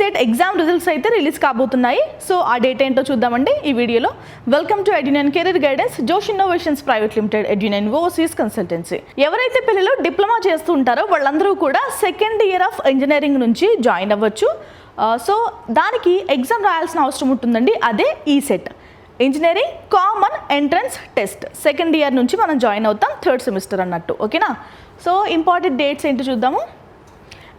ECET exam results అయితే release కాబోతున్నాయి. So ఆ డేట్ ఏంటో చూద్దామండి ఈ వీడియోలో. Welcome to Edunine career guidance, Josh Innovations private limited, Edunine overseas consultancy. ఎవరైతే పిల్లలు డిప్లొమా చేస్తూ ఉంటారో వాళ్ళందరూ కూడా సెకండ్ ఇయర్ ఆఫ్ ఇంజనీరింగ్ నుంచి జాయిన్ అవ్వచ్చు. సో దానికి ఎగ్జామ్ రాయాల్సిన అవసరం ఉంటుందండి. అదే ECET, engineering common entrance test. Second year నుంచి మనం జాయిన్ అవుతాం, థర్డ్ సెమిస్టర్ అన్నట్టు. ఓకేనా? సో ఇంపార్టెంట్ డేట్స్ ఏంటో చూద్దాము.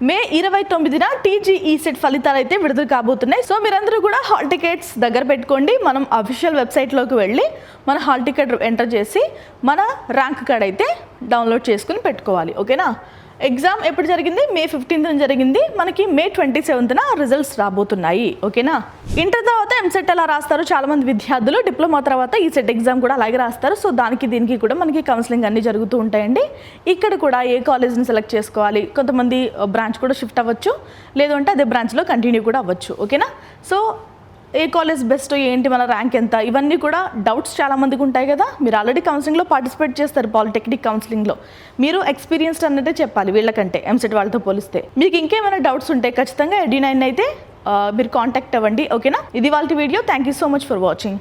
మే 29న టీజీ ఈసెట్ ఫలితాలు అయితే విడుదల కాబోతున్నాయి. సో మీరందరూ కూడా హాల్ టికెట్స్ దగ్గర పెట్టుకోండి. మనం అఫీషియల్ వెబ్సైట్లోకి వెళ్ళి మన హాల్ టికెట్ ఎంటర్ చేసి మన ర్యాంక్ కార్డ్ అయితే డౌన్లోడ్ చేసుకుని పెట్టుకోవాలి. ఓకేనా? ఎగ్జామ్ ఎప్పుడు జరిగింది? మే 15న జరిగింది. మనకి మే 27న రిజల్ట్స్ రాబోతున్నాయి. ఓకేనా? ఇంటర్ తర్వాత ఎంసెట్ ఎలా రాస్తారు చాలామంది విద్యార్థులు, డిప్లొమా తర్వాత ఈసెట్ ఎగ్జామ్ కూడా అలాగే రాస్తారు. సో దీనికి కూడా మనకి కౌన్సిలింగ్ అన్నీ జరుగుతూ ఉంటాయండి. ఇక్కడ కూడా ఏ కాలేజ్ని సెలెక్ట్ చేసుకోవాలి, కొంతమంది బ్రాంచ్ కూడా షిఫ్ట్ అవ్వచ్చు, లేదంటే అదే బ్రాంచ్లో కంటిన్యూ కూడా అవ్వచ్చు. ఓకేనా? సో ఏ కాలేజ్ బెస్ట్, ఏంటి, మన ర్యాంక్ ఎంత, ఇవన్నీ కూడా డౌట్స్ చాలామందికి ఉంటాయి కదా. మీరు ఆల్రెడీ కౌన్సిలింగ్లో పార్టిసిపేట్ చేస్తారు, పాలిటెక్నిక్ కౌన్సిలింగ్లో. మీరు ఎక్స్పీరియన్స్డ్ అన్నట్టే చెప్పాలి వీళ్ళకంటే, ఎంసెట్ వాళ్ళతో పోలిస్తే. మీకు ఇంకేమైనా డౌట్స్ ఉంటే ఖచ్చితంగా ఎడ్యునైన్ అయితే మీరు కాంటాక్ట్ అవ్వండి. ఓకేనా? ఇది వాళ్ళ video. Thank you so much for watching.